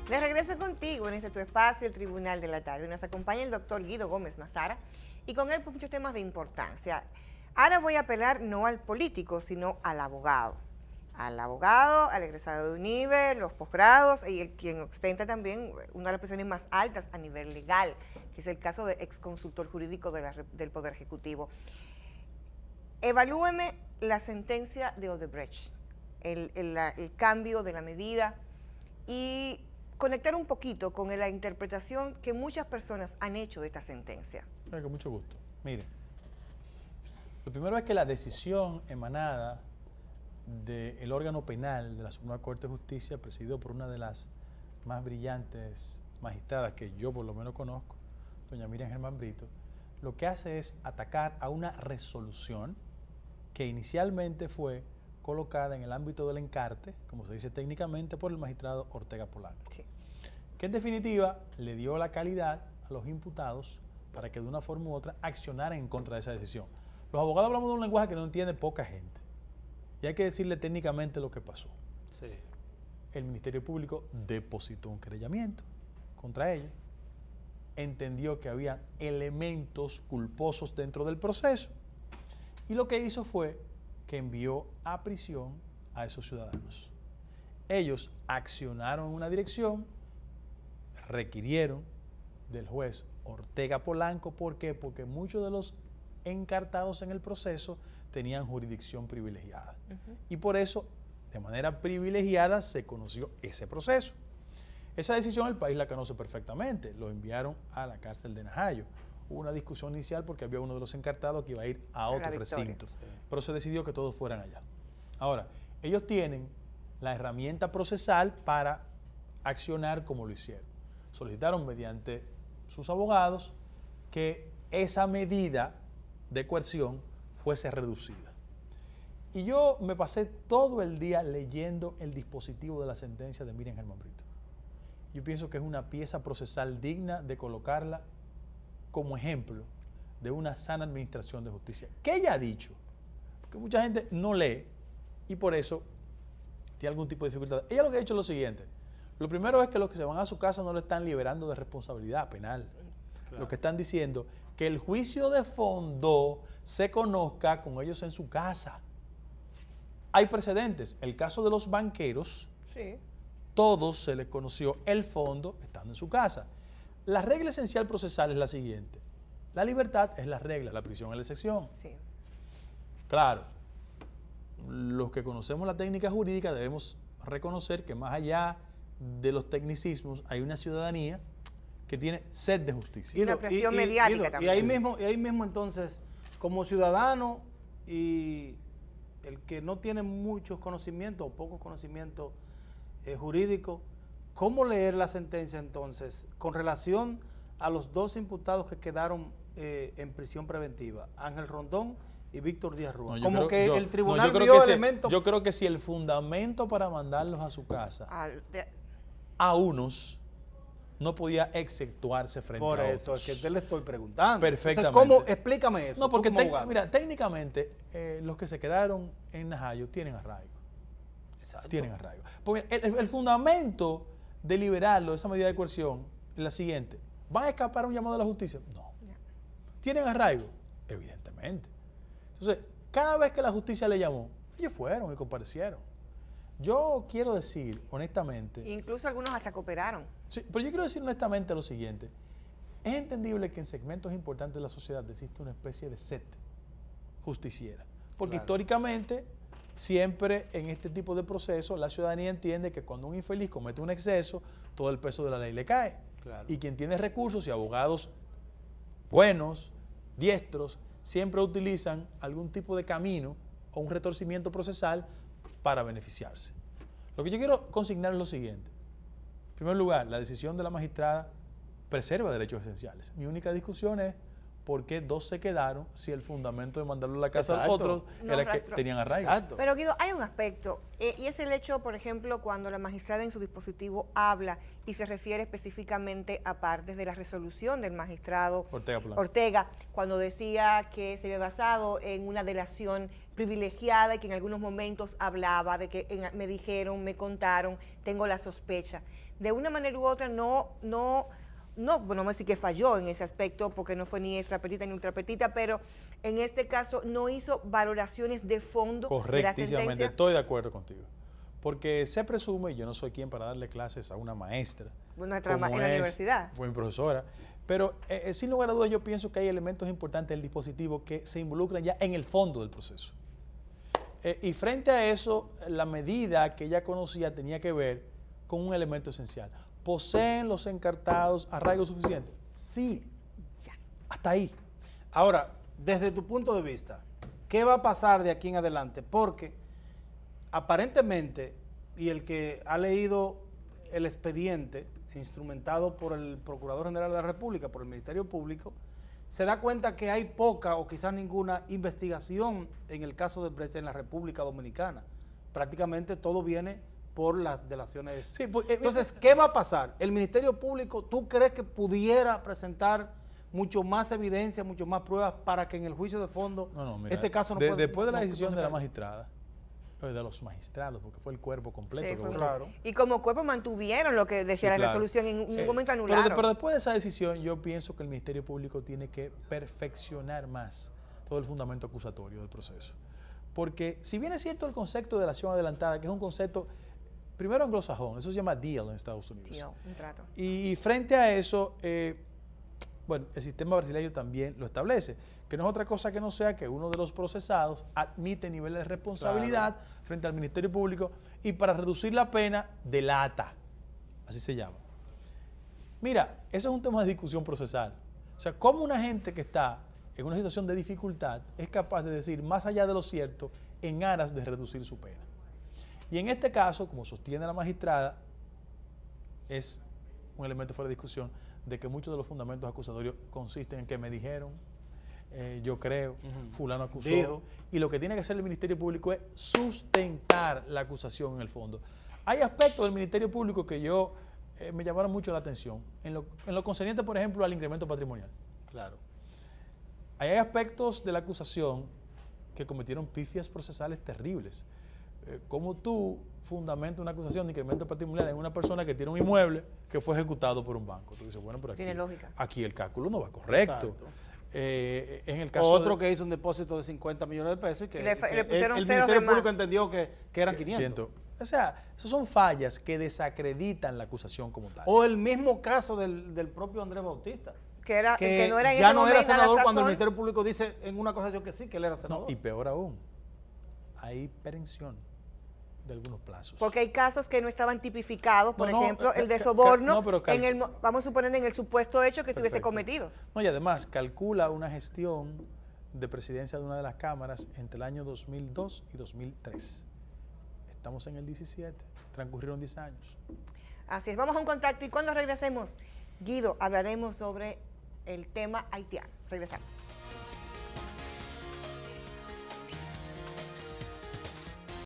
De regreso contigo en este tu espacio, el Tribunal de la Tarde. Nos acompaña el doctor Guido Gómez Mazara y con él pues, muchos temas de importancia. Ahora voy a apelar no al político, sino al abogado. Al abogado, al egresado de UNIBE, los posgrados y quien ostenta también una de las posiciones más altas a nivel legal, que es el caso de ex consultor jurídico del Poder Ejecutivo. Evalúeme la sentencia de Odebrecht, el cambio de la medida y conectar un poquito con la interpretación que muchas personas han hecho de esta sentencia. Con mucho gusto. Mire, lo primero es que la decisión emanada del órgano penal de la Suprema Corte de Justicia, presidido por una de las más brillantes magistradas que yo por lo menos conozco, doña Miriam Germán Brito, lo que hace es atacar a una resolución que inicialmente fue colocada en el ámbito del encarte, como se dice técnicamente, por el magistrado Ortega Polanco, sí, que en definitiva le dio la calidad a los imputados para que de una forma u otra accionaran en contra de esa decisión. Los abogados hablamos de un lenguaje que no entiende poca gente y hay que decirle técnicamente lo que pasó. Sí. El Ministerio Público depositó un querellamiento contra ella, entendió que había elementos culposos dentro del proceso y lo que hizo fue que envió a prisión a esos ciudadanos. Ellos accionaron en una dirección, requirieron del juez Ortega Polanco. ¿Por qué? Porque muchos de los encartados en el proceso tenían jurisdicción privilegiada. Y por eso, de manera privilegiada, se conoció ese proceso. Esa decisión el país la conoce perfectamente. Lo enviaron a la cárcel de Najayo. Hubo una discusión inicial porque había uno de los encartados que iba a ir a otro recinto. Sí. Pero se decidió que todos fueran allá. Ahora, ellos tienen la herramienta procesal para accionar como lo hicieron. Solicitaron mediante sus abogados que esa medida de coerción fuese reducida. Y yo me pasé todo el día leyendo el dispositivo de la sentencia de Miriam Germán Brito. Yo pienso que es una pieza procesal digna de colocarla como ejemplo de una sana administración de justicia. ¿Qué ella ha dicho? Porque mucha gente no lee y por eso tiene algún tipo de dificultad. Ella lo que ha dicho es lo siguiente. Lo primero es que los que se van a su casa no lo están liberando de responsabilidad penal. Claro. Lo que están diciendo que el juicio de fondo se conozca con ellos en su casa. Hay precedentes. El caso de los banqueros, sí, todos se les conoció el fondo estando en su casa. La regla esencial procesal es la siguiente. La libertad es la regla, la prisión es la excepción. Sí. Claro, los que conocemos la técnica jurídica debemos reconocer que más allá de los tecnicismos hay una ciudadanía que tiene sed de justicia. Y una presión mediática también. Y ahí mismo entonces, como ciudadano y el que no tiene muchos conocimientos o pocos conocimientos jurídicos, ¿cómo leer la sentencia entonces con relación a los dos imputados que quedaron en prisión preventiva, Ángel Rondón y Víctor Díaz Rúa? El tribunal vio elementos. Yo creo que si el fundamento para mandarlos a su casa a unos no podía exceptuarse frente a otros. Por eso es que te le estoy preguntando. Perfectamente. Entonces, ¿cómo? Explícame eso. No, porque mira, técnicamente los que se quedaron en Najayo tienen arraigo. Exacto. Tienen arraigo. Porque el fundamento de liberarlo, esa medida de coerción, es la siguiente. ¿Van a escapar a un llamado de la justicia? No. ¿Tienen arraigo? Evidentemente. Entonces, cada vez que la justicia le llamó, ellos fueron y comparecieron. Yo quiero decir, honestamente... Incluso algunos hasta cooperaron. Sí, pero yo quiero decir honestamente lo siguiente. Es entendible que en segmentos importantes de la sociedad existe una especie de sed justiciera. Porque históricamente, siempre en este tipo de procesos, la ciudadanía entiende que cuando un infeliz comete un exceso, todo el peso de la ley le cae. Claro. Y quien tiene recursos y abogados buenos, diestros, siempre utilizan algún tipo de camino o un retorcimiento procesal para beneficiarse. Lo que yo quiero consignar es lo siguiente. En primer lugar, la decisión de la magistrada preserva derechos esenciales. Mi única discusión es ¿por qué 2 se quedaron si el fundamento de mandarlo a la casa a Exacto. otros No era que rastro. tenían arraigo? Exacto. Pero Guido, hay un aspecto, y es el hecho, por ejemplo, cuando la magistrada en su dispositivo habla y se refiere específicamente a partes de la resolución del magistrado Ortega, cuando decía que se había basado en una delación privilegiada y que en algunos momentos hablaba de que me dijeron, me contaron, tengo la sospecha. De una manera u otra bueno, vamos a decir que falló en ese aspecto porque no fue ni extrapetita ni ultrapetita, pero en este caso no hizo valoraciones de fondo de la correctísimamente, sentencia. estoy de acuerdo contigo. Porque se presume, y yo no soy quien para darle clases a una maestra, Bueno, en como la universidad. fue mi profesora, pero sin lugar a dudas yo pienso que hay elementos importantes del dispositivo que se involucran ya en el fondo del proceso. Y frente a eso, la medida que ella conocía tenía que ver con un elemento esencial. ¿Poseen los encartados arraigo suficiente? Sí, Ya. hasta ahí. Ahora, desde tu punto de vista, ¿qué va a pasar de aquí en adelante? Porque aparentemente, y el que ha leído el expediente instrumentado por el Procurador General de la República, por el Ministerio Público, se da cuenta que hay poca o quizás ninguna investigación en el caso de Brecht en la República Dominicana. Prácticamente todo viene por las delaciones. Sí, pues, Entonces, ¿qué va a pasar? ¿El Ministerio Público, tú crees que pudiera presentar mucho más evidencia, mucho más pruebas para que en el juicio de fondo mira, este caso no pueda... después de la no decisión se de la caiga? magistrada, de los magistrados, porque fue el cuerpo completo. Sí, que fue votó. Claro. Y como cuerpo mantuvieron lo que decía Sí, la claro. resolución, en ningún momento Pero, anularon. pero después de esa decisión, yo pienso que el Ministerio Público tiene que perfeccionar más todo el fundamento acusatorio del proceso. Porque si bien es cierto el concepto de delación adelantada, que es un concepto, primero anglosajón, eso se llama deal en Estados Unidos. Sí, un trato. Y frente a eso, bueno, el sistema brasileño también lo establece, que no es otra cosa que no sea que uno de los procesados admite niveles de responsabilidad frente al Ministerio Público y para reducir la pena delata, así se llama. Mira, eso es un tema de discusión procesal. O sea, cómo una gente que está en una situación de dificultad es capaz de decir más allá de lo cierto en aras de reducir su pena. Y en este caso, como sostiene la magistrada, es un elemento fuera de discusión de que muchos de los fundamentos acusatorios consisten en que me dijeron, yo creo, fulano acusó, Dijo. y lo que tiene que hacer el Ministerio Público es sustentar la acusación en el fondo. Hay aspectos del Ministerio Público que me llamaron mucho la atención, en lo concerniente, por ejemplo, al incremento patrimonial. Claro. Hay aspectos de la acusación que cometieron pifias procesales terribles. ¿Cómo tú fundamentas una acusación de incremento patrimonial en una persona que tiene un inmueble que fue ejecutado por un banco? Tú dices, bueno, pero Tiene lógica. aquí el cálculo no va correcto. Exacto. En el caso Otro que hizo un depósito de 50 millones de pesos y que, Y le pusieron el ceros Ministerio de Público más. entendió que eran 500. O sea, esas son fallas que desacreditan la acusación como tal. O el mismo caso del propio Andrés Bautista, Que no era en ya ese no era momento, a la senador cuando el sazón. Ministerio Público dice en una ocasión que sí, que él era No, senador. y peor aún, hay perención de algunos plazos. Porque hay casos que no estaban tipificados, por No, ejemplo, el de ca- soborno, no, pero vamos a suponer en el supuesto hecho que se hubiese Perfecto. cometido. No, y además calcula una gestión de presidencia de una de las cámaras entre el año 2002 y 2003. Estamos en el 17, transcurrieron 10 años. Así es, vamos a un contacto y cuando regresemos, Guido, hablaremos sobre el tema haitiano. Regresamos.